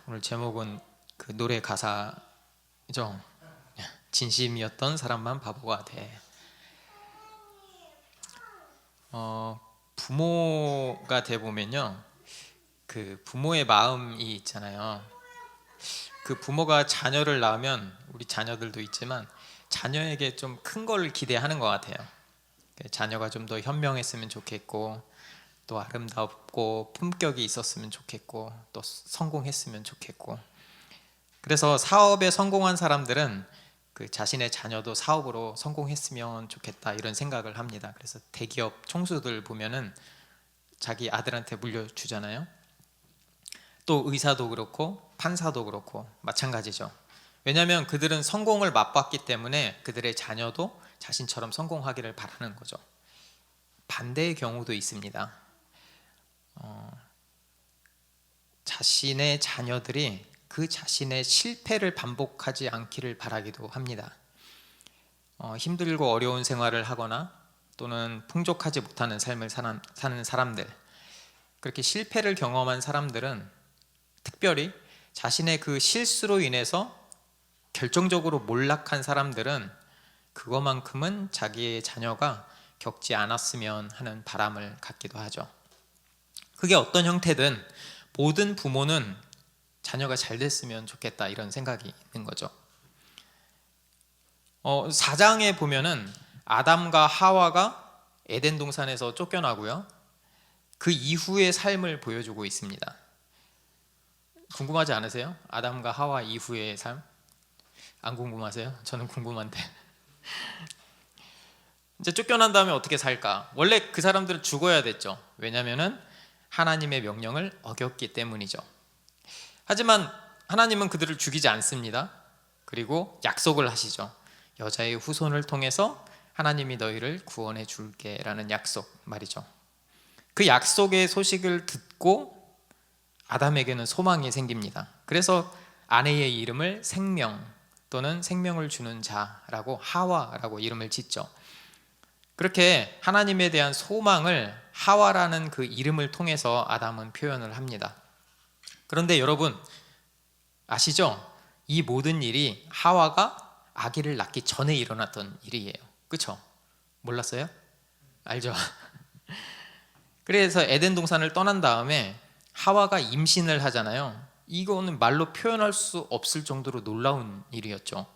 오늘 제목은 그 노래 가사죠. 진심이었던 사람만 바보가 돼. 부모가 돼 보면요, 그 부모의 마음이 있잖아요. 그 부모가 자녀를 낳으면 우리 자녀들도 있지만 자녀에게 좀 큰 걸 기대하는 것 같아요. 자녀가 좀 더 현명했으면 좋겠고, 또 아름답고 품격이 있었으면 좋겠고, 또 성공했으면 좋겠고. 그래서 사업에 성공한 사람들은 그 자신의 자녀도 사업으로 성공했으면 좋겠다 이런 생각을 합니다. 그래서 대기업 총수들 보면은 자기 아들한테 물려주잖아요. 또 의사도 그렇고 판사도 그렇고 마찬가지죠. 왜냐하면 그들은 성공을 맛봤기 때문에 그들의 자녀도 자신처럼 성공하기를 바라는 거죠. 반대의 경우도 있습니다. 자신의 자녀들이 그 자신의 실패를 반복하지 않기를 바라기도 합니다. 힘들고 어려운 생활을 하거나 또는 풍족하지 못하는 삶을 사는 사람들, 그렇게 실패를 경험한 사람들은 특별히 자신의 그 실수로 인해서 결정적으로 몰락한 사람들은 그것만큼은 자기의 자녀가 겪지 않았으면 하는 바람을 갖기도 하죠. 그게 어떤 형태든 모든 부모는 자녀가 잘 됐으면 좋겠다 이런 생각이 있는 거죠. 4장에 보면은 아담과 하와가 에덴 동산에서 쫓겨나고요, 그 이후의 삶을 보여주고 있습니다. 궁금하지 않으세요? 아담과 하와 이후의 삶? 안 궁금하세요? 저는 궁금한데. 이제 쫓겨난 다음에 어떻게 살까? 원래 그 사람들은 죽어야 됐죠. 왜냐하면은 하나님의 명령을 어겼기 때문이죠. 하지만 하나님은 그들을 죽이지 않습니다. 그리고 약속을 하시죠. 여자의 후손을 통해서 하나님이 너희를 구원해 줄게 라는 약속 말이죠. 그 약속의 소식을 듣고 아담에게는 소망이 생깁니다. 그래서 아내의 이름을 생명 또는 생명을 주는 자라고 하와라고 이름을 짓죠. 그렇게 하나님에 대한 소망을 하와라는 그 이름을 통해서 아담은 표현을 합니다. 그런데 여러분 아시죠? 이 모든 일이 하와가 아기를 낳기 전에 일어났던 일이에요. 그렇죠? 몰랐어요? 알죠? 그래서 에덴 동산을 떠난 다음에 하와가 임신을 하잖아요. 이거는 말로 표현할 수 없을 정도로 놀라운 일이었죠.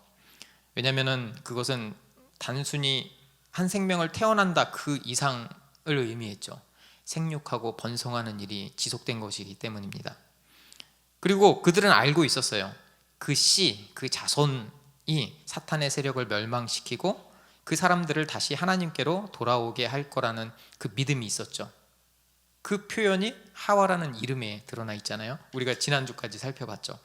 왜냐하면 그것은 단순히 한 생명을 태어난다 그 이상을 의미했죠. 생육하고 번성하는 일이 지속된 것이기 때문입니다. 그리고 그들은 알고 있었어요. 그 씨, 그 자손이 사탄의 세력을 멸망시키고 그 사람들을 다시 하나님께로 돌아오게 할 거라는 그 믿음이 있었죠. 그 표현이 하와라는 이름에 드러나 있잖아요. 우리가 지난주까지 살펴봤죠.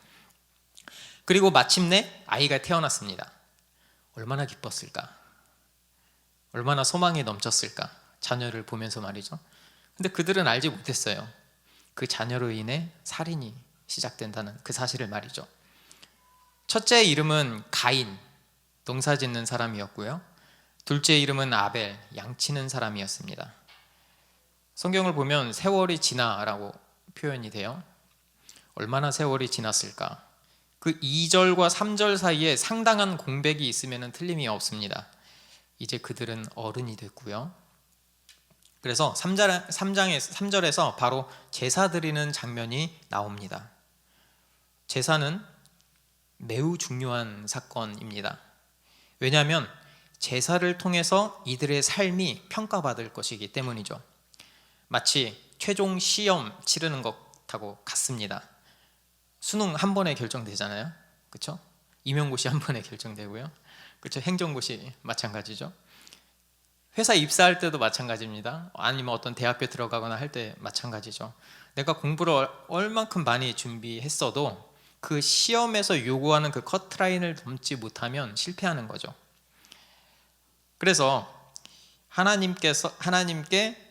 그리고 마침내 아이가 태어났습니다. 얼마나 기뻤을까? 얼마나 소망이 넘쳤을까? 자녀를 보면서 말이죠. 근데 그들은 알지 못했어요. 그 자녀로 인해 살인이 시작된다는 그 사실을 말이죠. 첫째 이름은 가인, 농사 짓는 사람이었고요. 둘째 이름은 아벨, 양치는 사람이었습니다. 성경을 보면 세월이 지나라고 표현이 돼요. 얼마나 세월이 지났을까? 그 2절과 3절 사이에 상당한 공백이 있으면 틀림이 없습니다. 이제 그들은 어른이 됐고요. 그래서 3절에서 바로 제사 드리는 장면이 나옵니다. 제사는 매우 중요한 사건입니다. 왜냐하면 제사를 통해서 이들의 삶이 평가받을 것이기 때문이죠. 마치 최종 시험 치르는 것하고 같습니다. 수능 한 번에 결정되잖아요. 그렇죠? 임용고시 한 번에 결정되고요. 그렇죠? 행정고시 마찬가지죠. 회사 입사할 때도 마찬가지입니다. 아니면 어떤 대학교 들어가거나 할 때 마찬가지죠. 내가 공부를 얼만큼 많이 준비했어도 그 시험에서 요구하는 그 커트라인을 넘지 못하면 실패하는 거죠. 그래서 하나님께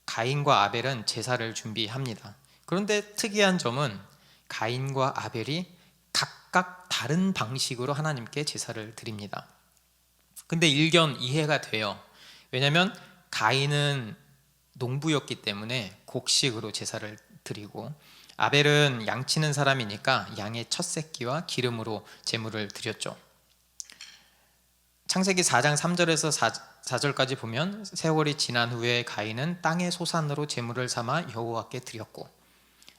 가인과 아벨은 제사를 준비합니다. 그런데 특이한 점은 가인과 아벨이 각각 다른 방식으로 하나님께 제사를 드립니다. 근데 일견 이해가 돼요. 왜냐하면 가인은 농부였기 때문에 곡식으로 제사를 드리고, 아벨은 양치는 사람이니까 양의 첫 새끼와 기름으로 제물을 드렸죠. 창세기 4장 3절에서 4절까지 보면 세월이 지난 후에 가인은 땅의 소산으로 제물을 삼아 여호와께 드렸고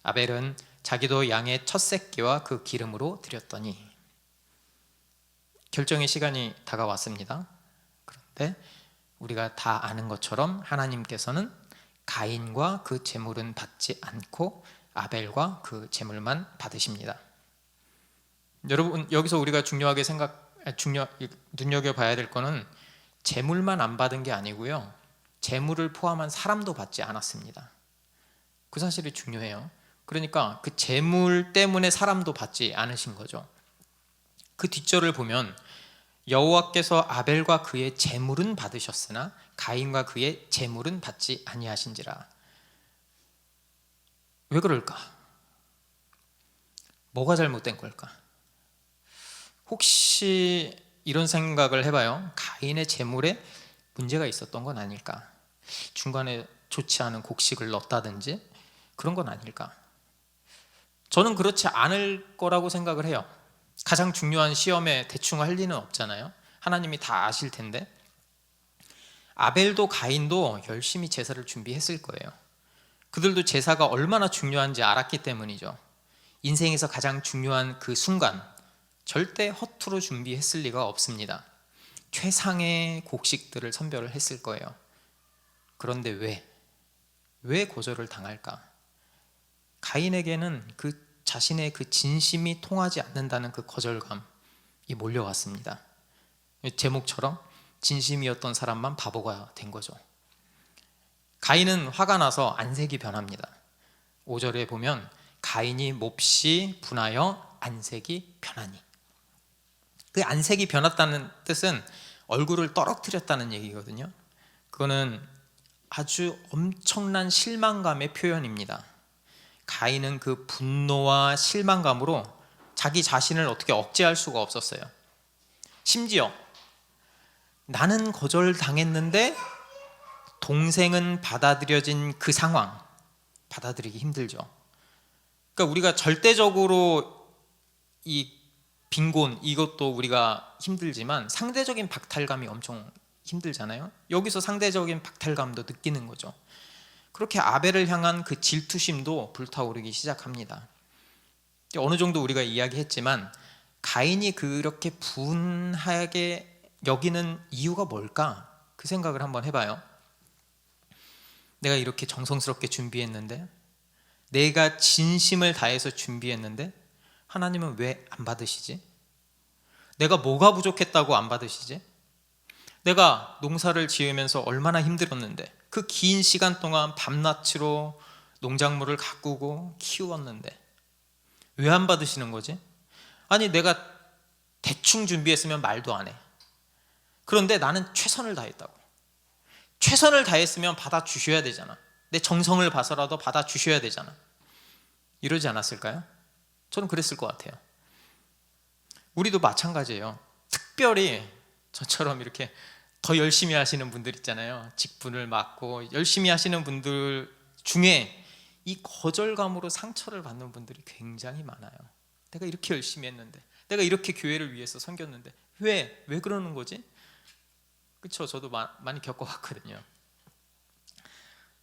아벨은 자기도 양의 첫 새끼와 그 기름으로 드렸더니 결정의 시간이 다가왔습니다. 그런데 우리가 다 아는 것처럼 하나님께서는 가인과 그 제물은 받지 않고 아벨과 그 제물만 받으십니다. 여러분, 여기서 우리가 중요하게 눈여겨봐야 될 거는 제물만 안 받은 게 아니고요, 제물을 포함한 사람도 받지 않았습니다. 그 사실이 중요해요. 그러니까 그 제물 때문에 사람도 받지 않으신 거죠. 그 뒷절을 보면 여호와께서 아벨과 그의 제물은 받으셨으나 가인과 그의 제물은 받지 아니하신지라. 왜 그럴까? 뭐가 잘못된 걸까? 혹시 이런 생각을 해봐요. 가인의 제물에 문제가 있었던 건 아닐까? 중간에 좋지 않은 곡식을 넣었다든지 그런 건 아닐까? 저는 그렇지 않을 거라고 생각을 해요. 가장 중요한 시험에 대충 할 리는 없잖아요. 하나님이 다 아실 텐데. 아벨도 가인도 열심히 제사를 준비했을 거예요. 그들도 제사가 얼마나 중요한지 알았기 때문이죠. 인생에서 가장 중요한 그 순간 절대 허투루 준비했을 리가 없습니다. 최상의 곡식들을 선별을 했을 거예요. 그런데 왜 거절을 당할까? 가인에게는 그 자신의 그 진심이 통하지 않는다는 그 거절감이 몰려왔습니다. 제목처럼 진심이었던 사람만 바보가 된 거죠. 가인은 화가 나서 안색이 변합니다. 5절에 보면 가인이 몹시 분하여 안색이 변하니, 그 안색이 변했다는 뜻은 얼굴을 떨어뜨렸다는 얘기거든요. 그거는 아주 엄청난 실망감의 표현입니다. 가인은 그 분노와 실망감으로 자기 자신을 어떻게 억제할 수가 없었어요. 심지어 나는 거절당했는데 동생은 받아들여진 그 상황, 받아들이기 힘들죠. 그러니까 우리가 절대적으로 이 빈곤, 이것도 우리가 힘들지만 상대적인 박탈감이 엄청 힘들잖아요. 여기서 상대적인 박탈감도 느끼는 거죠. 그렇게 아벨을 향한 그 질투심도 불타오르기 시작합니다. 어느 정도 우리가 이야기했지만 가인이 그렇게 분하게 여기는 이유가 뭘까? 그 생각을 한번 해봐요. 내가 이렇게 정성스럽게 준비했는데, 내가 진심을 다해서 준비했는데 하나님은 왜 안 받으시지? 내가 뭐가 부족했다고 안 받으시지? 내가 농사를 지으면서 얼마나 힘들었는데, 그 긴 시간 동안 밤낮으로 농작물을 가꾸고 키웠는데 왜 안 받으시는 거지? 아니, 내가 대충 준비했으면 말도 안 해. 그런데 나는 최선을 다했다고. 최선을 다했으면 받아주셔야 되잖아. 내 정성을 봐서라도 받아주셔야 되잖아. 이러지 않았을까요? 저는 그랬을 것 같아요. 우리도 마찬가지예요. 특별히 저처럼 이렇게 더 열심히 하시는 분들 있잖아요. 직분을 맡고 열심히 하시는 분들 중에 이 거절감으로 상처를 받는 분들이 굉장히 많아요. 내가 이렇게 열심히 했는데, 내가 이렇게 교회를 위해서 섬겼는데 왜 그러는 거지? 그렇죠. 저도 많이 겪어봤거든요.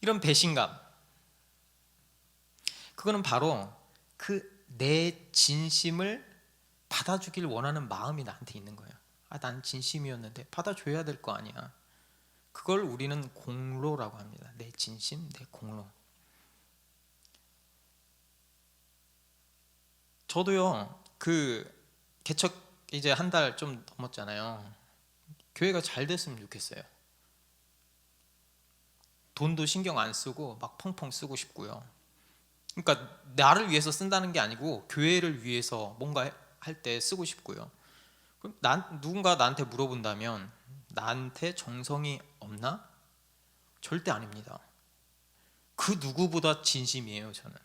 이런 배신감, 그거는 바로 그 내 진심을 받아주길 원하는 마음이 나한테 있는 거예요. 난 진심이었는데 받아줘야 될 거 아니야. 그걸 우리는 공로라고 합니다. 내 진심, 내 공로. 저도요, 그 개척 이제 한 달 좀 넘었잖아요. 교회가 잘 됐으면 좋겠어요. 돈도 신경 안 쓰고 막 펑펑 쓰고 싶고요. 그러니까 나를 위해서 쓴다는 게 아니고 교회를 위해서 뭔가 할 때 쓰고 싶고요. 그럼 누군가 나한테 물어본다면 나한테 정성이 없나? 절대 아닙니다. 그 누구보다 진심이에요, 저는.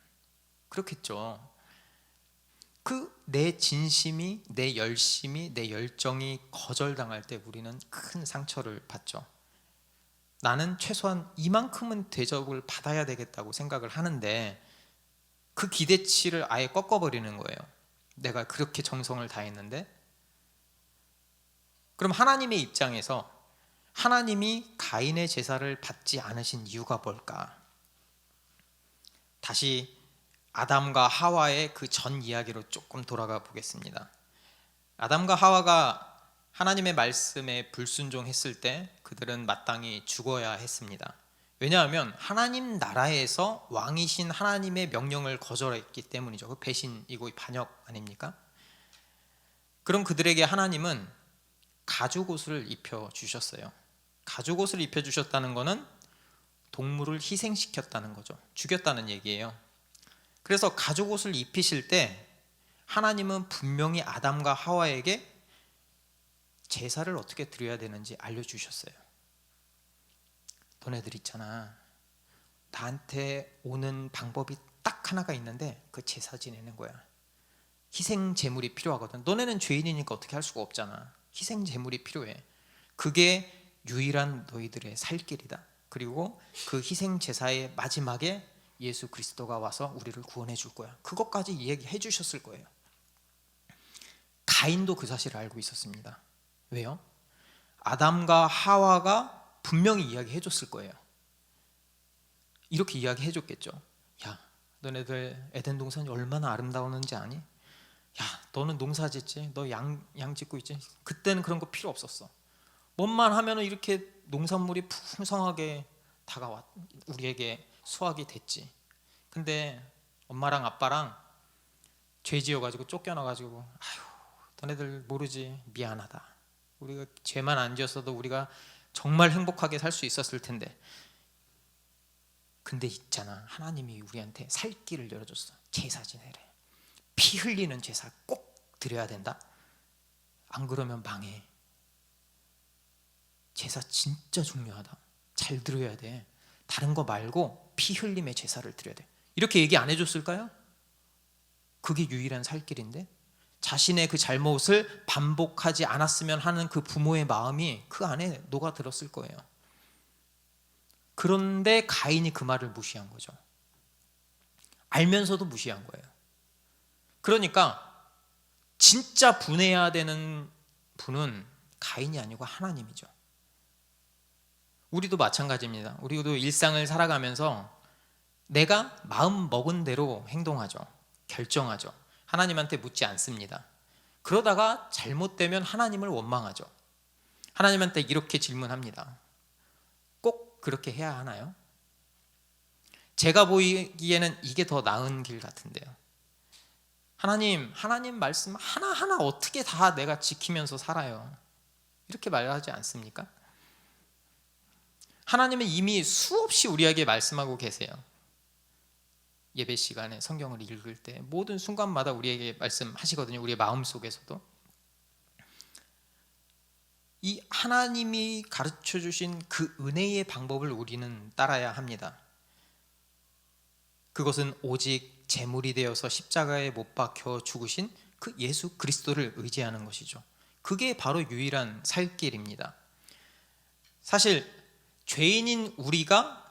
그렇겠죠. 그 내 진심이, 내 열심이, 내 열정이 거절당할 때 우리는 큰 상처를 받죠. 나는 최소한 이만큼은 대접을 받아야 되겠다고 생각을 하는데 그 기대치를 아예 꺾어버리는 거예요. 내가 그렇게 정성을 다했는데. 그럼 하나님의 입장에서 하나님이 가인의 제사를 받지 않으신 이유가 뭘까? 다시 아담과 하와의 그 전 이야기로 조금 돌아가 보겠습니다. 아담과 하와가 하나님의 말씀에 불순종했을 때 그들은 마땅히 죽어야 했습니다. 왜냐하면 하나님 나라에서 왕이신 하나님의 명령을 거절했기 때문이죠. 그 배신이고 반역 아닙니까? 그럼 그들에게 하나님은 가죽옷을 입혀주셨어요. 가죽옷을 입혀주셨다는 것은 동물을 희생시켰다는 거죠. 죽였다는 얘기예요. 그래서 가죽옷을 입히실 때 하나님은 분명히 아담과 하와에게 제사를 어떻게 드려야 되는지 알려주셨어요. 너네들 있잖아, 나한테 오는 방법이 딱 하나가 있는데 그 제사 지내는 거야. 희생 제물이 필요하거든. 너네는 죄인이니까 어떻게 할 수가 없잖아. 희생 제물이 필요해. 그게 유일한 너희들의 살 길이다. 그리고 그 희생 제사의 마지막에 예수 그리스도가 와서 우리를 구원해 줄 거야. 그것까지 얘기해 주셨을 거예요. 가인도 그 사실을 알고 있었습니다. 왜요? 아담과 하와가 분명히 이야기해 줬을 거예요. 이렇게 이야기해 줬겠죠. 야, 너네들 에덴 동산이 얼마나 아름다웠는지 아니? 야, 너는 농사 짓지? 너 양 짓고 있지? 그때는 그런 거 필요 없었어. 뭐만 하면은 이렇게 농산물이 풍성하게 다가왔, 우리에게 수확이 됐지. 근데 엄마랑 아빠랑 죄 지어가지고 쫓겨나가지고, 아휴, 너네들 모르지, 미안하다. 우리가 죄만 안 지었어도 우리가 정말 행복하게 살 수 있었을 텐데. 근데 있잖아, 하나님이 우리한테 살 길을 열어줬어. 제사 지내래. 피 흘리는 제사 꼭 드려야 된다. 안 그러면 망해. 제사 진짜 중요하다. 잘 드려야 돼. 다른 거 말고 피 흘림의 제사를 드려야 돼. 이렇게 얘기 안 해줬을까요? 그게 유일한 살 길인데, 자신의 그 잘못을 반복하지 않았으면 하는 그 부모의 마음이 그 안에 녹아들었을 거예요. 그런데 가인이 그 말을 무시한 거죠. 알면서도 무시한 거예요. 그러니까 진짜 분해야 되는 분은 가인이 아니고 하나님이죠. 우리도 마찬가지입니다. 우리도 일상을 살아가면서 내가 마음 먹은 대로 행동하죠. 결정하죠. 하나님한테 묻지 않습니다. 그러다가 잘못되면 하나님을 원망하죠. 하나님한테 이렇게 질문합니다. 꼭 그렇게 해야 하나요? 제가 보이기에는 이게 더 나은 길 같은데요. 하나님 말씀 하나하나 어떻게 다 내가 지키면서 살아요? 이렇게 말하지 않습니까? 하나님은 이미 수없이 우리에게 말씀하고 계세요. 예배 시간에 성경을 읽을 때 모든 순간마다 우리에게 말씀하시거든요. 우리의 마음속에서도. 이 하나님이 가르쳐 주신 그 은혜의 방법을 우리는 따라야 합니다. 그것은 오직 제물이 되어서 십자가에 못 박혀 죽으신 그 예수 그리스도를 의지하는 것이죠. 그게 바로 유일한 살 길입니다. 사실 죄인인 우리가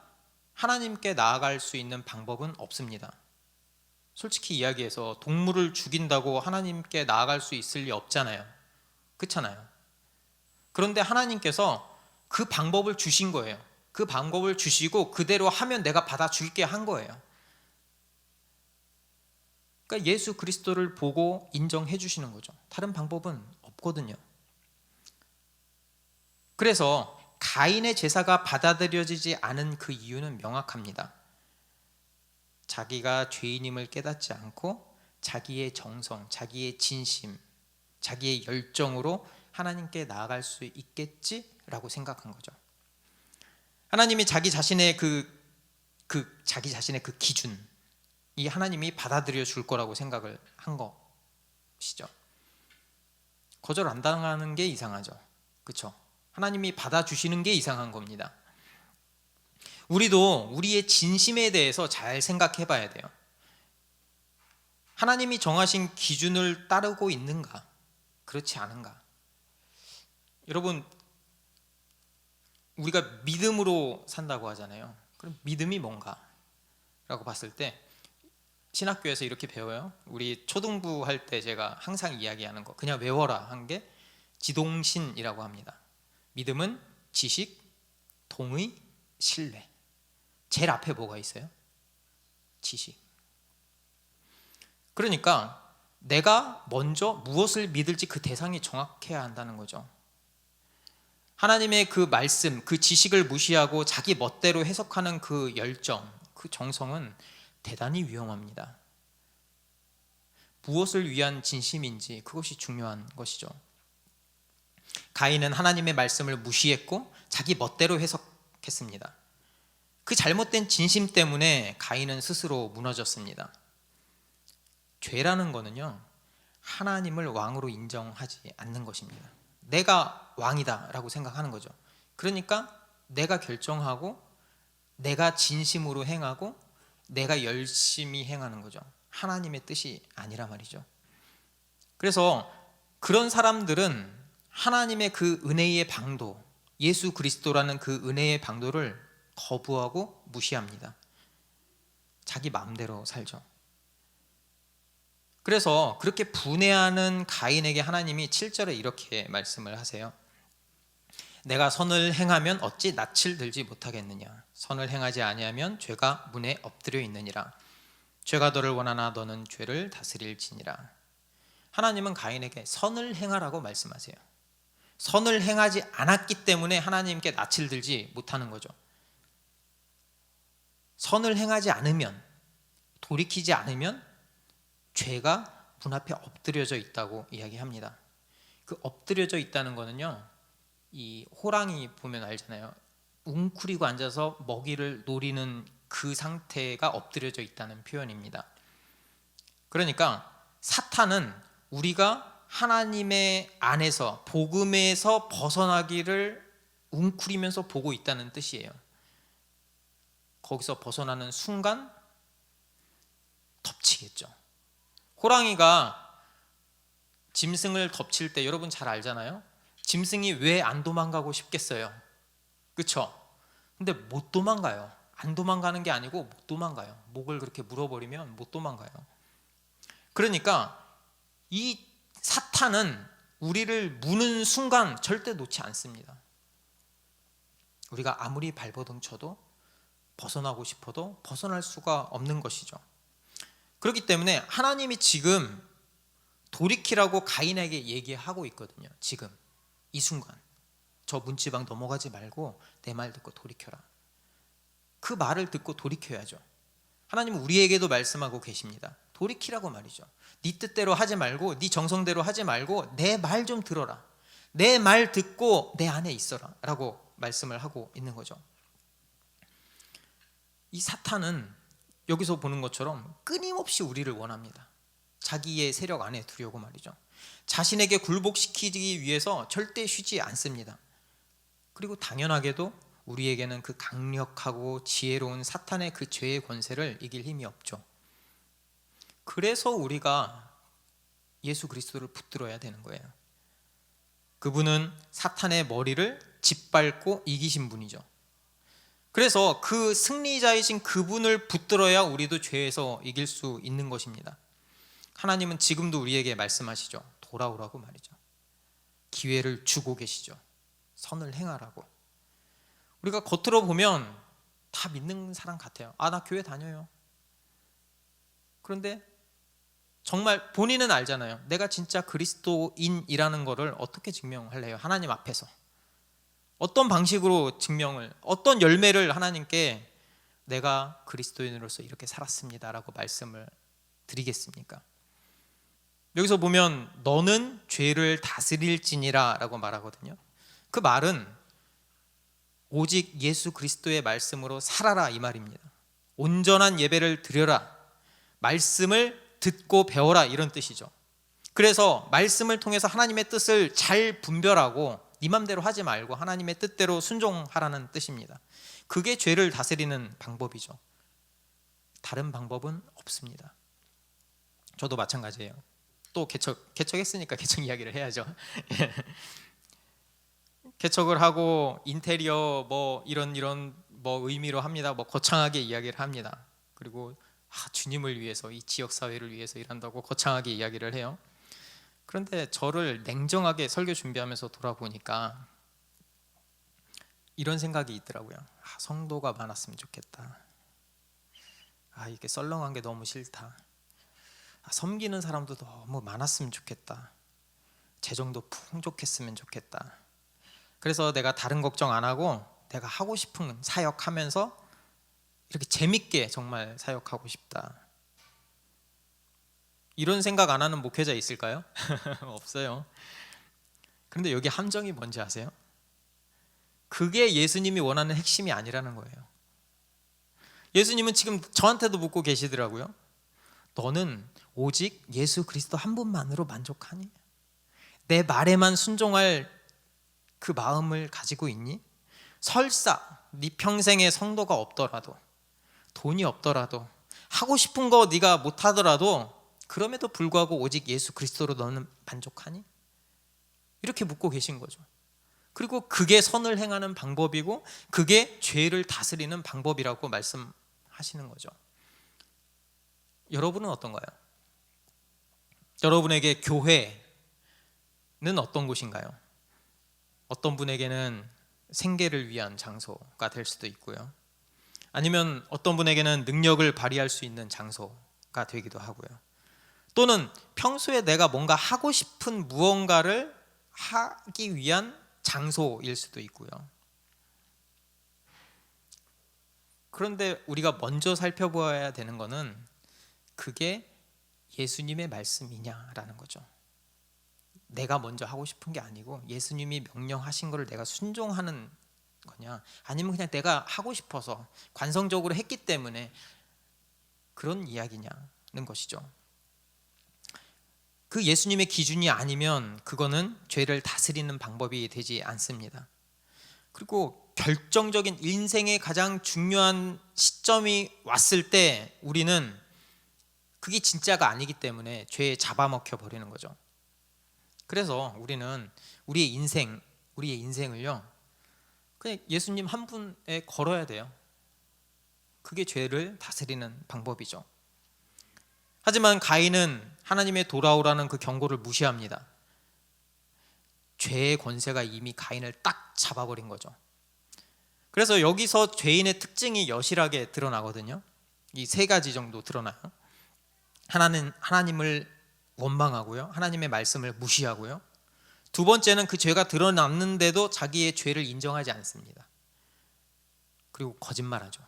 하나님께 나아갈 수 있는 방법은 없습니다. 솔직히 이야기해서 동물을 죽인다고 하나님께 나아갈 수 있을 리 없잖아요. 그렇잖아요. 그런데 하나님께서 그 방법을 주신 거예요. 그 방법을 주시고 그대로 하면 내가 받아줄게 한 거예요. 그러니까 예수 그리스도를 보고 인정해 주시는 거죠. 다른 방법은 없거든요. 그래서 가인의 제사가 받아들여지지 않은 그 이유는 명확합니다. 자기가 죄인임을 깨닫지 않고 자기의 정성, 자기의 진심, 자기의 열정으로 하나님께 나아갈 수 있겠지라고 생각한 거죠. 하나님이 자기 자신의 자기 자신의 그 기준, 이 하나님이 받아들여 줄 거라고 생각을 한 것이죠. 거절 안 당하는 게 이상하죠. 그렇죠? 하나님이 받아주시는 게 이상한 겁니다. 우리도 우리의 진심에 대해서 잘 생각해 봐야 돼요. 하나님이 정하신 기준을 따르고 있는가? 그렇지 않은가? 여러분, 우리가 믿음으로 산다고 하잖아요. 그럼 믿음이 뭔가? 라고 봤을 때 신학교에서 이렇게 배워요. 우리 초등부 할 때 제가 항상 이야기하는 거 그냥 외워라 한 게 지동신이라고 합니다. 믿음은 지식, 동의, 신뢰. 제일 앞에 뭐가 있어요? 지식. 그러니까 내가 먼저 무엇을 믿을지 그 대상이 정확해야 한다는 거죠. 하나님의 그 말씀, 그 지식을 무시하고 자기 멋대로 해석하는 그 열정, 그 정성은 대단히 위험합니다. 무엇을 위한 진심인지 그것이 중요한 것이죠. 가인은 하나님의 말씀을 무시했고 자기 멋대로 해석했습니다. 그 잘못된 진심 때문에 가인은 스스로 무너졌습니다. 죄라는 거는요, 하나님을 왕으로 인정하지 않는 것입니다. 내가 왕이다 라고 생각하는 거죠. 그러니까 내가 결정하고 내가 진심으로 행하고 내가 열심히 행하는 거죠. 하나님의 뜻이 아니라 말이죠. 그래서 그런 사람들은 하나님의 그 은혜의 방도, 예수 그리스도라는 그 은혜의 방도를 거부하고 무시합니다. 자기 마음대로 살죠. 그래서 그렇게 분해하는 가인에게 하나님이 7절에 이렇게 말씀을 하세요. 내가 선을 행하면 어찌 낯을 들지 못하겠느냐. 선을 행하지 아니하면 죄가 문에 엎드려 있느니라. 죄가 너를 원하나 너는 죄를 다스릴지니라. 하나님은 가인에게 선을 행하라고 말씀하세요. 선을 행하지 않았기 때문에 하나님께 낯을 들지 못하는 거죠. 선을 행하지 않으면, 돌이키지 않으면 죄가 문 앞에 엎드려져 있다고 이야기합니다. 그 엎드려져 있다는 거는요, 이 호랑이 보면 알잖아요. 웅크리고 앉아서 먹이를 노리는 그 상태가 엎드려져 있다는 표현입니다. 그러니까 사탄은 우리가 하나님의 안에서 복음에서 벗어나기를 웅크리면서 보고 있다는 뜻이에요. 거기서 벗어나는 순간 덮치겠죠. 호랑이가 짐승을 덮칠 때 여러분 잘 알잖아요. 짐승이 왜 안 도망가고 싶겠어요? 그렇죠? 근데 못 도망가요. 안 도망가는 게 아니고 못 도망가요. 목을 그렇게 물어버리면 못 도망가요. 그러니까 이 사탄은 우리를 무는 순간 절대 놓지 않습니다. 우리가 아무리 발버둥 쳐도 벗어나고 싶어도 벗어날 수가 없는 것이죠. 그렇기 때문에 하나님이 지금 돌이키라고 가인에게 얘기하고 있거든요. 지금 이 순간 저 문지방 넘어가지 말고 내 말 듣고 돌이켜라. 그 말을 듣고 돌이켜야죠. 하나님은 우리에게도 말씀하고 계십니다. 돌이키라고 말이죠. 네 뜻대로 하지 말고 네 정성대로 하지 말고 내 말 좀 들어라. 내 말 듣고 내 안에 있어라 라고 말씀을 하고 있는 거죠. 이 사탄은 여기서 보는 것처럼 끊임없이 우리를 원합니다. 자기의 세력 안에 두려고 말이죠. 자신에게 굴복시키기 위해서 절대 쉬지 않습니다. 그리고 당연하게도 우리에게는 그 강력하고 지혜로운 사탄의 그 죄의 권세를 이길 힘이 없죠. 그래서 우리가 예수 그리스도를 붙들어야 되는 거예요. 그분은 사탄의 머리를 짓밟고 이기신 분이죠. 그래서 그 승리자이신 그분을 붙들어야 우리도 죄에서 이길 수 있는 것입니다. 하나님은 지금도 우리에게 말씀하시죠. 돌아오라고 말이죠. 기회를 주고 계시죠. 선을 행하라고. 우리가 겉으로 보면 다 믿는 사람 같아요. 아, 나 교회 다녀요. 그런데 정말 본인은 알잖아요. 내가 진짜 그리스도인이라는 거를 어떻게 증명할래요? 하나님 앞에서. 어떤 방식으로 증명을, 어떤 열매를 하나님께 내가 그리스도인으로서 이렇게 살았습니다라고 말씀을 드리겠습니까? 여기서 보면 너는 죄를 다스릴지니라 라고 말하거든요. 그 말은 오직 예수 그리스도의 말씀으로 살아라 이 말입니다. 온전한 예배를 드려라, 말씀을 듣고 배워라 이런 뜻이죠. 그래서 말씀을 통해서 하나님의 뜻을 잘 분별하고 네 맘대로 하지 말고 하나님의 뜻대로 순종하라는 뜻입니다. 그게 죄를 다스리는 방법이죠. 다른 방법은 없습니다. 저도 마찬가지예요. 또 개척했으니까 개척 이야기를 해야죠. 개척을 하고 인테리어 뭐 이런 뭐 의미로 합니다. 뭐 거창하게 이야기를 합니다. 그리고 주님을 위해서, 이 지역사회를 위해서 일한다고 거창하게 이야기를 해요. 그런데 저를 냉정하게 설교 준비하면서 돌아보니까 이런 생각이 있더라고요. 성도가 많았으면 좋겠다. 이게 썰렁한 게 너무 싫다. 섬기는 사람도 너무 많았으면 좋겠다. 재정도 풍족했으면 좋겠다. 그래서 내가 다른 걱정 안 하고 내가 하고 싶은 사역하면서 이렇게 재밌게 정말 사역하고 싶다. 이런 생각 안 하는 목회자 있을까요? 없어요. 그런데 여기 함정이 뭔지 아세요? 그게 예수님이 원하는 핵심이 아니라는 거예요. 예수님은 지금 저한테도 묻고 계시더라고요. 너는 오직 예수 그리스도 한 분만으로 만족하니? 내 말에만 순종할 그 마음을 가지고 있니? 설사 네 평생에 성도가 없더라도, 돈이 없더라도, 하고 싶은 거 네가 못하더라도 그럼에도 불구하고 오직 예수 그리스도로 너는 만족하니? 이렇게 묻고 계신 거죠. 그리고 그게 선을 행하는 방법이고 그게 죄를 다스리는 방법이라고 말씀하시는 거죠. 여러분은 어떤가요? 여러분에게 교회는 어떤 곳인가요? 어떤 분에게는 생계를 위한 장소가 될 수도 있고요. 아니면 어떤 분에게는 능력을 발휘할 수 있는 장소가 되기도 하고요. 또는 평소에 내가 뭔가 하고 싶은 무언가를 하기 위한 장소일 수도 있고요. 그런데 우리가 먼저 살펴보아야 되는 것은 그게 예수님의 말씀이냐라는 거죠. 내가 먼저 하고 싶은 게 아니고 예수님이 명령하신 것을 내가 순종하는 거냐, 아니면 그냥 내가 하고 싶어서 관성적으로 했기 때문에 그런 이야기냐는 것이죠. 그 예수님의 기준이 아니면 그거는 죄를 다스리는 방법이 되지 않습니다. 그리고 결정적인 인생의 가장 중요한 시점이 왔을 때 우리는 그게 진짜가 아니기 때문에 죄에 잡아먹혀 버리는 거죠. 그래서 우리는 우리의 인생을요 그냥 예수님 한 분에 걸어야 돼요. 그게 죄를 다스리는 방법이죠. 하지만 가인은 하나님의 돌아오라는 그 경고를 무시합니다. 죄의 권세가 이미 가인을 딱 잡아버린 거죠. 그래서 여기서 죄인의 특징이 여실하게 드러나거든요. 이 세 가지 정도 드러나요. 하나님을 원망하고요, 하나님의 말씀을 무시하고요, 두 번째는 그 죄가 드러났는데도 자기의 죄를 인정하지 않습니다. 그리고 거짓말하죠.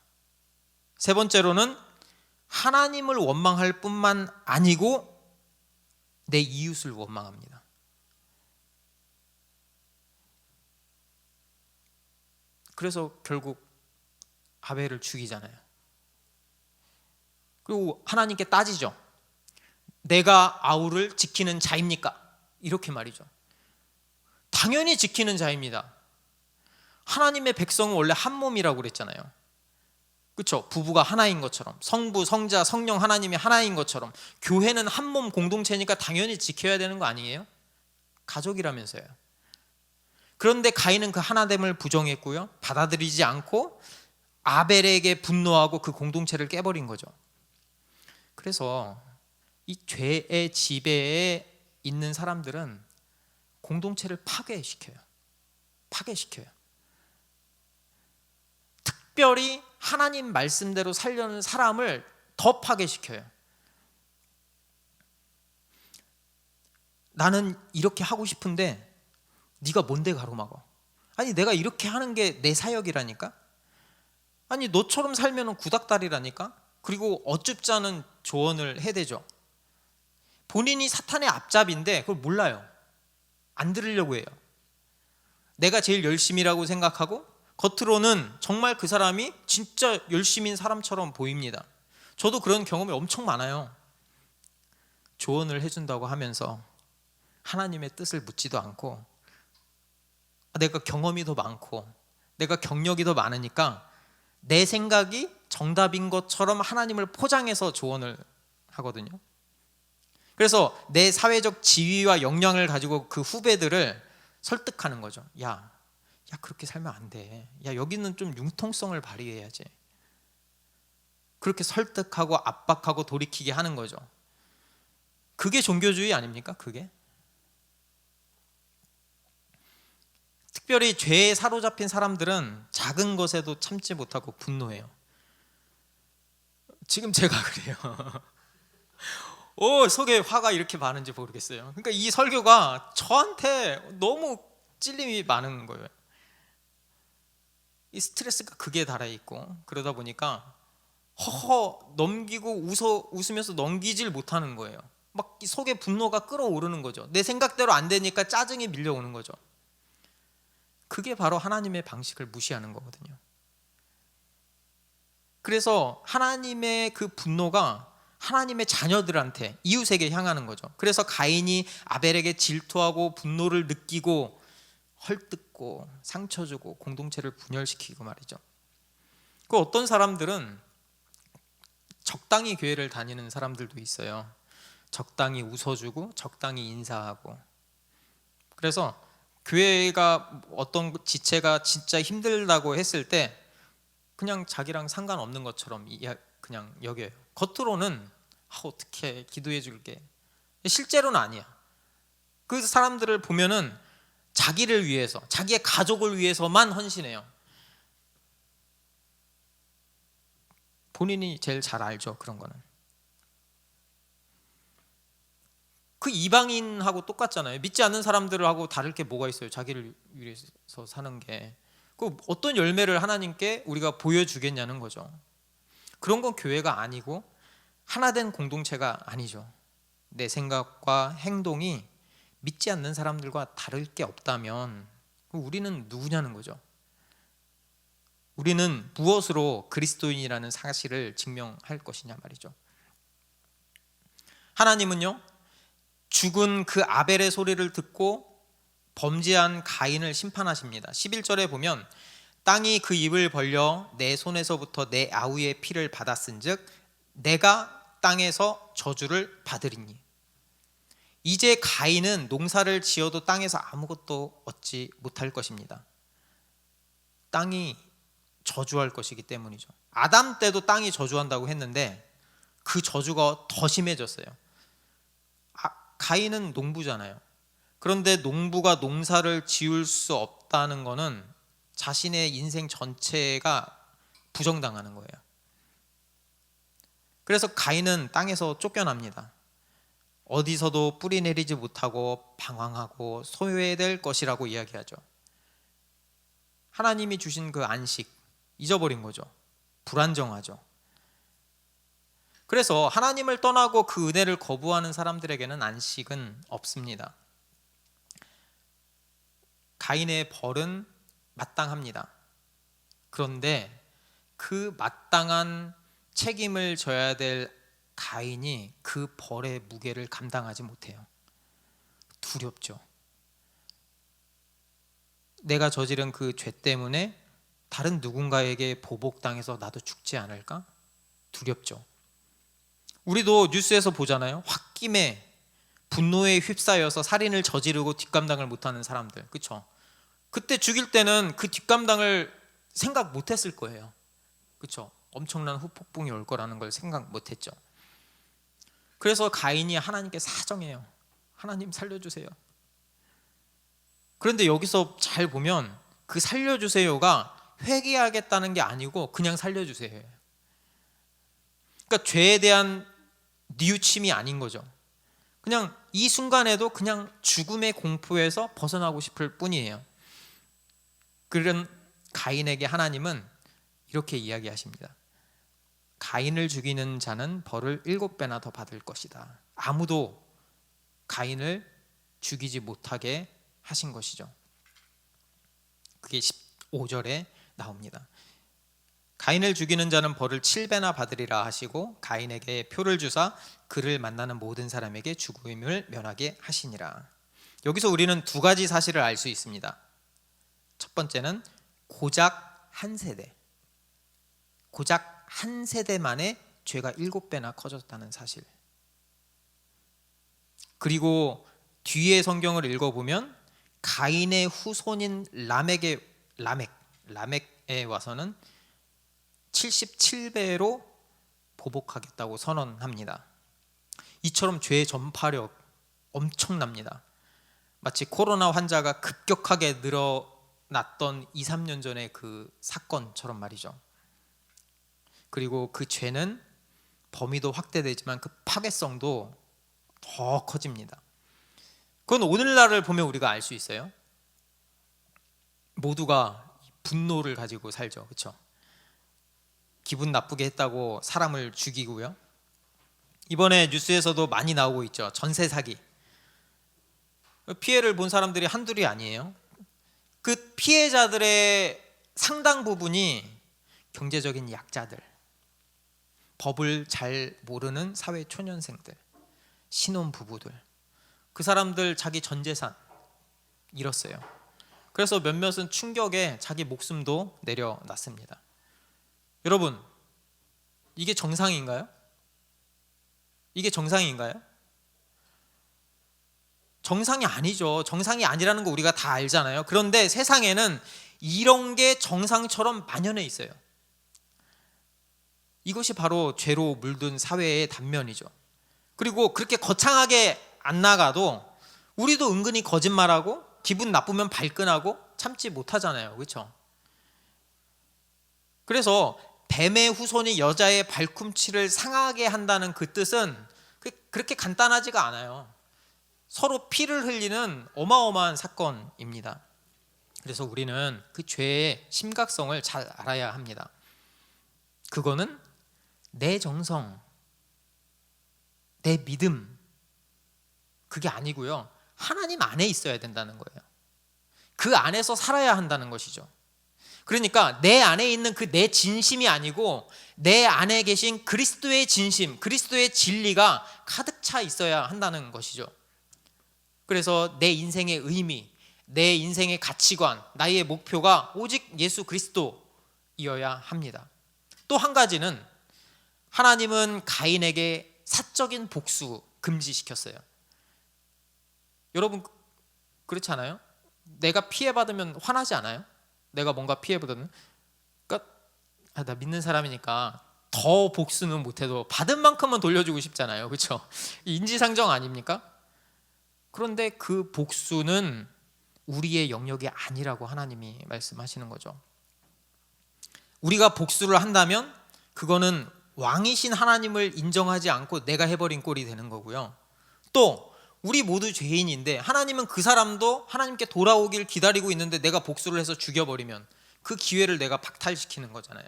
세 번째로는 하나님을 원망할 뿐만 아니고 내 이웃을 원망합니다. 그래서 결국 아벨을 죽이잖아요. 그리고 하나님께 따지죠. 내가 아우를 지키는 자입니까? 이렇게 말이죠. 당연히 지키는 자입니다. 하나님의 백성은 원래 한 몸이라고 그랬잖아요. 그렇죠? 부부가 하나인 것처럼, 성부, 성자, 성령 하나님이 하나인 것처럼 교회는 한 몸 공동체니까 당연히 지켜야 되는 거 아니에요? 가족이라면서요. 그런데 가인은 그 하나됨을 부정했고요, 받아들이지 않고 아벨에게 분노하고 그 공동체를 깨버린 거죠. 그래서 이 죄의 지배에 있는 사람들은 공동체를 파괴시켜요. 특별히 하나님 말씀대로 살려는 사람을 더 파괴시켜요. 나는 이렇게 하고 싶은데 네가 뭔데 가로막어? 아니 내가 이렇게 하는 게 내 사역이라니까? 아니 너처럼 살면 구닥다리라니까? 그리고 어줍지 않은 조언을 해대죠. 본인이 사탄의 앞잡이인데 그걸 몰라요. 안 들으려고 해요. 내가 제일 열심히라고 생각하고 겉으로는 정말 그 사람이 진짜 열심인 사람처럼 보입니다. 저도 그런 경험이 엄청 많아요. 조언을 해준다고 하면서 하나님의 뜻을 묻지도 않고 내가 경험이 더 많고 내가 경력이 더 많으니까 내 생각이 정답인 것처럼 하나님을 포장해서 조언을 하거든요. 그래서 내 사회적 지위와 역량을 가지고 그 후배들을 설득하는 거죠. 야 그렇게 살면 안 돼. 야 여기는 좀 융통성을 발휘해야지. 그렇게 설득하고 압박하고 돌이키게 하는 거죠. 그게 종교주의 아닙니까? 그게 특별히 죄에 사로잡힌 사람들은 작은 것에도 참지 못하고 분노해요. 지금 제가 그래요. 속에 화가 이렇게 많은지 모르겠어요. 그러니까 이 설교가 저한테 너무 찔림이 많은 거예요. 이 스트레스가 극에 달해 있고, 그러다 보니까 허허 넘기고 웃으면서 넘기질 못하는 거예요. 막 속에 분노가 끓어오르는 거죠. 내 생각대로 안 되니까 짜증이 밀려오는 거죠. 그게 바로 하나님의 방식을 무시하는 거거든요. 그래서 하나님의 그 분노가 하나님의 자녀들한테, 이웃에게 향하는 거죠. 그래서 가인이 아벨에게 질투하고 분노를 느끼고 헐뜯고 상처 주고 공동체를 분열시키고 말이죠. 그 어떤 사람들은 적당히 교회를 다니는 사람들도 있어요. 적당히 웃어주고 적당히 인사하고. 그래서 교회가 어떤 지체가 진짜 힘들다고 했을 때 그냥 자기랑 상관없는 것처럼 그냥 여겨요. 겉으로는 어떻게 기도해 줄게, 실제로는 아니야. 그 사람들을 보면은 자기를 위해서, 자기의 가족을 위해서만 헌신해요. 본인이 제일 잘 알죠, 그런 거는. 그 이방인하고 똑같잖아요. 믿지 않는 사람들하고 다를 게 뭐가 있어요? 자기를 위해서 사는 게. 그 어떤 열매를 하나님께 우리가 보여주겠냐는 거죠. 그런 건 교회가 아니고 하나된 공동체가 아니죠. 내 생각과 행동이 믿지 않는 사람들과 다를 게 없다면 우리는 누구냐는 거죠. 우리는 무엇으로 그리스도인이라는 사실을 증명할 것이냐 말이죠. 하나님은요, 죽은 그 아벨의 소리를 듣고 범죄한 가인을 심판하십니다. 11절에 보면 땅이 그 입을 벌려 내 손에서부터 내 아우의 피를 받았은즉 내가 땅에서 저주를 받으리니. 이제 가인은 농사를 지어도 땅에서 아무것도 얻지 못할 것입니다. 땅이 저주할 것이기 때문이죠. 아담 때도 땅이 저주한다고 했는데 그 저주가 더 심해졌어요. 가인은 농부잖아요. 그런데 농부가 농사를 지을 수 없다는 것은 자신의 인생 전체가 부정당하는 거예요. 그래서 가인은 땅에서 쫓겨납니다. 어디서도 뿌리 내리지 못하고 방황하고 소외될 것이라고 이야기하죠. 하나님이 주신 그 안식 잊어버린 거죠. 불안정하죠. 그래서 하나님을 떠나고 그 은혜를 거부하는 사람들에게는 안식은 없습니다. 가인의 벌은 마땅합니다. 그런데 그 마땅한 책임을 져야 될 가인이 그 벌의 무게를 감당하지 못해요. 두렵죠. 내가 저지른 그 죄 때문에 다른 누군가에게 보복당해서 나도 죽지 않을까? 두렵죠. 우리도 뉴스에서 보잖아요. 홧김에 분노에 휩싸여서 살인을 저지르고 뒷감당을 못하는 사람들, 그렇죠? 그때 죽일 때는 그 뒷감당을 생각 못했을 거예요. 그렇죠? 엄청난 후폭풍이 올 거라는 걸 생각 못했죠. 그래서 가인이 하나님께 사정해요. 하나님 살려주세요. 그런데 여기서 잘 보면 그 살려주세요가 회개하겠다는 게 아니고 그냥 살려주세요. 그러니까 죄에 대한 뉘우침이 아닌 거죠. 그냥 이 순간에도 그냥 죽음의 공포에서 벗어나고 싶을 뿐이에요. 그런 가인에게 하나님은 이렇게 이야기하십니다. 가인을 죽이는 자는 벌을 7배나 더 받을 것이다. 아무도 가인을 죽이지 못하게 하신 것이죠. 그게 15절에 나옵니다. 가인을 죽이는 자는 벌을 7배나 받으리라 하시고 가인에게 표를 주사 그를 만나는 모든 사람에게 죽음을 면하게 하시니라. 여기서 우리는 두 가지 사실을 알 수 있습니다. 첫 번째는 고작 한 세대 만에 죄가 7배나 커졌다는 사실. 그리고 뒤에 성경을 읽어보면 가인의 후손인 라멕에 와서는 77배로 보복하겠다고 선언합니다. 이처럼 죄의 전파력 엄청납니다. 마치 코로나 환자가 급격하게 늘어났던 2, 3년 전의 그 사건처럼 말이죠. 그리고 그 죄는 범위도 확대되지만 그 파괴성도 더 커집니다. 그건 오늘날을 보면 우리가 알 수 있어요. 모두가 분노를 가지고 살죠. 그렇죠? 기분 나쁘게 했다고 사람을 죽이고요. 이번에 뉴스에서도 많이 나오고 있죠. 전세 사기. 피해를 본 사람들이 한둘이 아니에요. 그 피해자들의 상당 부분이 경제적인 약자들, 법을 잘 모르는 사회 초년생들, 신혼부부들, 그 사람들 자기 전 재산 잃었어요. 그래서 몇몇은 충격에 자기 목숨도 내려놨습니다. 여러분, 이게 정상인가요? 이게 정상인가요? 정상이 아니죠. 정상이 아니라는 거 우리가 다 알잖아요. 그런데 세상에는 이런 게 정상처럼 만연해 있어요. 이것이 바로 죄로 물든 사회의 단면이죠. 그리고 그렇게 거창하게 안 나가도 우리도 은근히 거짓말하고 기분 나쁘면 발끈하고 참지 못하잖아요. 그렇죠? 그래서 뱀의 후손이 여자의 발꿈치를 상하게 한다는 그 뜻은 그렇게 간단하지가 않아요. 서로 피를 흘리는 어마어마한 사건입니다. 그래서 우리는 그 죄의 심각성을 잘 알아야 합니다. 그거는 내 정성, 내 믿음, 그게 아니고요. 하나님 안에 있어야 된다는 거예요. 그 안에서 살아야 한다는 것이죠. 그러니까 내 안에 있는 그 내 진심이 아니고 내 안에 계신 그리스도의 진심, 그리스도의 진리가 가득 차 있어야 한다는 것이죠. 그래서 내 인생의 의미, 내 인생의 가치관, 나의 목표가 오직 예수 그리스도이어야 합니다. 또 한 가지는 하나님은 가인에게 사적인 복수 금지시켰어요. 여러분 그렇지 않아요? 내가 피해받으면 화나지 않아요? 내가 뭔가 피해받으면 그러니까 나 믿는 사람이니까 더 복수는 못해도 받은 만큼은 돌려주고 싶잖아요. 그렇죠? 인지상정 아닙니까? 그런데 그 복수는 우리의 영역이 아니라고 하나님이 말씀하시는 거죠. 우리가 복수를 한다면 그거는 왕이신 하나님을 인정하지 않고 내가 해버린 꼴이 되는 거고요. 또 우리 모두 죄인인데 하나님은 그 사람도 하나님께 돌아오길 기다리고 있는데 내가 복수를 해서 죽여버리면 그 기회를 내가 박탈시키는 거잖아요.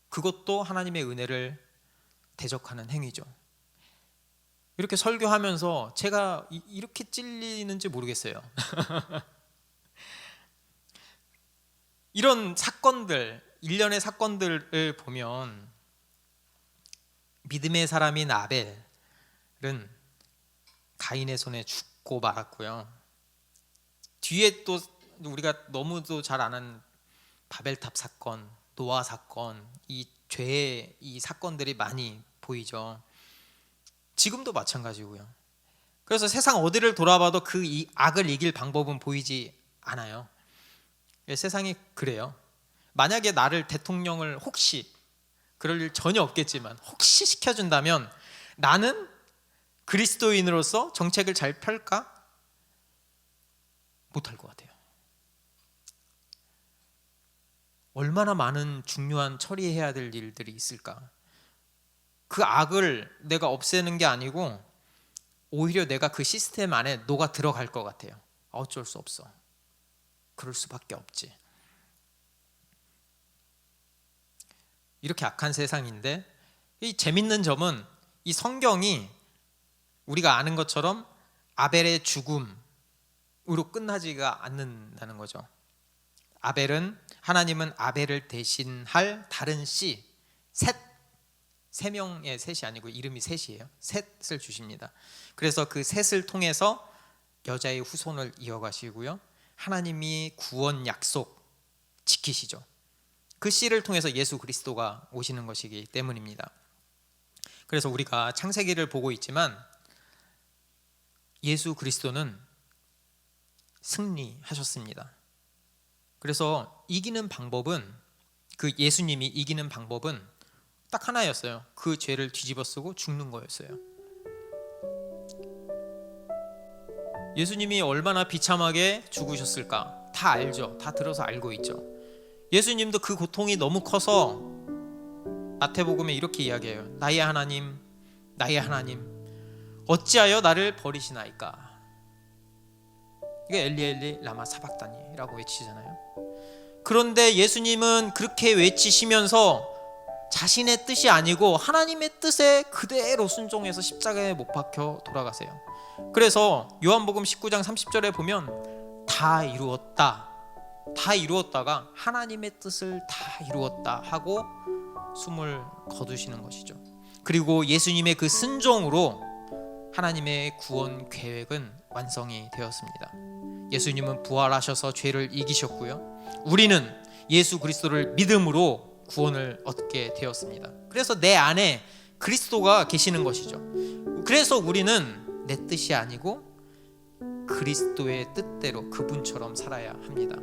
그것도 하나님의 은혜를 대적하는 행위죠. 이렇게 설교하면서 제가 이렇게 찔리는지 모르겠어요. 이런 사건들, 일련의 사건들을 보면 믿음의 사람인 아벨은 가인의 손에 죽고 말았고요. 뒤에 또 우리가 너무도 잘 아는 바벨탑 사건, 노아 사건, 이 죄의 이 사건들이 많이 보이죠. 지금도 마찬가지고요. 그래서 세상 어디를 돌아봐도 그 이 악을 이길 방법은 보이지 않아요. 세상이 그래요. 만약에 나를 대통령을 혹시, 그럴 일 전혀 없겠지만 혹시 시켜준다면 나는 그리스도인으로서 정책을 잘 펼까? 못할 것 같아요. 얼마나 많은 중요한 처리해야 될 일들이 있을까? 그 악을 내가 없애는 게 아니고 오히려 내가 그 시스템 안에 녹아 들어갈 것 같아요. 어쩔 수 없어. 그럴 수밖에 없지. 이렇게 악한 세상인데 이 재밌는 점은 이 성경이 우리가 아는 것처럼 아벨의 죽음으로 끝나지가 않는다는 거죠. 하나님은 아벨을 대신할 다른 씨, 세 명의 셋이 아니고 이름이 셋이에요. 셋을 주십니다. 그래서 그 셋을 통해서 여자의 후손을 이어가시고요. 하나님이 구원 약속 지키시죠. 그 씨를 통해서 예수 그리스도가 오시는 것이기 때문입니다. 그래서 우리가 창세기를 보고 있지만 예수 그리스도는 승리하셨습니다. 그래서 이기는 방법은, 그 예수님이 이기는 방법은 딱 하나였어요. 그 죄를 뒤집어 쓰고 죽는 거였어요. 예수님이 얼마나 비참하게 죽으셨을까 다 알죠. 다 들어서 알고 있죠. 예수님도 그 고통이 너무 커서 마태복음에 이렇게 이야기해요. 나의 하나님, 나의 하나님, 어찌하여 나를 버리시나이까. 이게 엘리 엘리 라마 사박다니라고 외치잖아요. 그런데 예수님은 그렇게 외치시면서 자신의 뜻이 아니고 하나님의 뜻에 그대로 순종해서 십자가에 못 박혀 돌아가세요. 그래서 요한복음 19장 30절에 보면 다 이루었다, 다 이루었다가 하나님의 뜻을 다 이루었다 하고 숨을 거두시는 것이죠. 그리고 예수님의 그 순종으로 하나님의 구원 계획은 완성이 되었습니다. 예수님은 부활하셔서 죄를 이기셨고요. 우리는 예수 그리스도를 믿음으로 구원을 얻게 되었습니다. 그래서 내 안에 그리스도가 계시는 것이죠. 그래서 우리는 내 뜻이 아니고 그리스도의 뜻대로 그분처럼 살아야 합니다.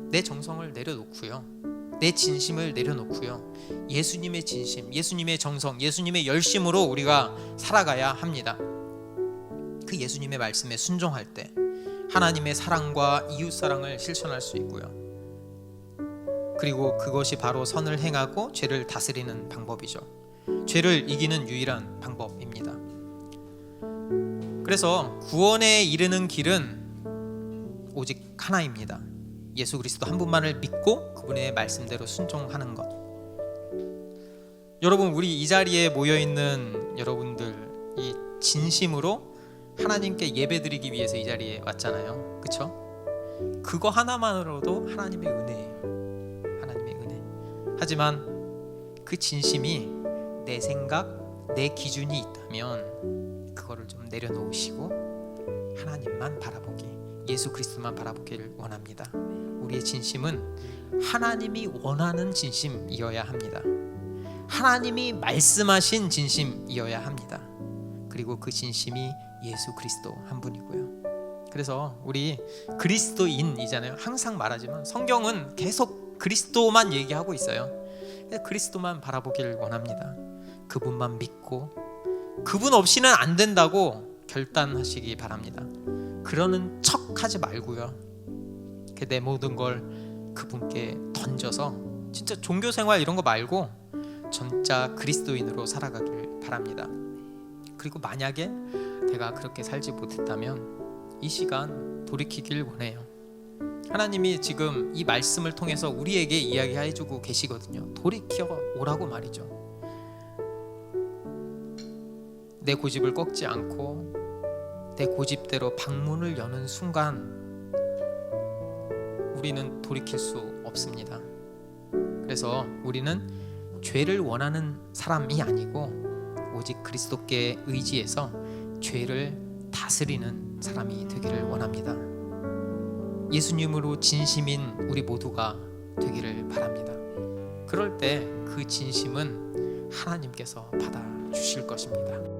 내 정성을 내려놓고요, 내 진심을 내려놓고요, 예수님의 진심, 예수님의 정성, 예수님의 열심으로 우리가 살아가야 합니다. 그 예수님의 말씀에 순종할 때 하나님의 사랑과 이웃사랑을 실천할 수 있고요. 그리고 그것이 바로 선을 행하고 죄를 다스리는 방법이죠. 죄를 이기는 유일한 방법입니다. 그래서 구원에 이르는 길은 오직 하나입니다. 예수 그리스도 한 분만을 믿고 그분의 말씀대로 순종하는 것. 여러분, 우리 이 자리에 모여있는 여러분들, 이 진심으로 하나님께 예배드리기 위해서 이 자리에 왔잖아요. 그렇죠? 그거 하나만으로도 하나님의 은혜예요. 하나님의 은혜. 하지만 그 진심이 내 생각, 내 기준이 있다면 그거를 좀 내려놓으시고 하나님만 바라보기, 예수 그리스도만 바라보기를 원합니다. 우리의 진심은 하나님이 원하는 진심이어야 합니다. 하나님이 말씀하신 진심이어야 합니다. 그리고 그 진심이 예수 그리스도 한 분이고요. 그래서 우리 그리스도인이잖아요. 항상 말하지만 성경은 계속 그리스도만 얘기하고 있어요. 그리스도만 바라보기를 원합니다. 그분만 믿고 그분 없이는 안 된다고 결단하시기 바랍니다. 그러는 척 하지 말고요, 내 모든 걸 그분께 던져서 진짜 종교생활 이런 거 말고 진짜 그리스도인으로 살아가길 바랍니다. 그리고 만약에 내가 그렇게 살지 못했다면 이 시간 돌이키길 원해요. 하나님이 지금 이 말씀을 통해서 우리에게 이야기해주고 계시거든요. 돌이켜 오라고 말이죠. 내 고집을 꺾지 않고 내 고집대로 방문을 여는 순간 우리는 돌이킬 수 없습니다. 그래서 우리는 죄를 원하는 사람이 아니고 오직 그리스도께 의지해서 죄를 다스리는 사람이 되기를 원합니다. 예수님으로 진심인 우리 모두가 되기를 바랍니다. 그럴 때 그 진심은 하나님께서 받아주실 것입니다.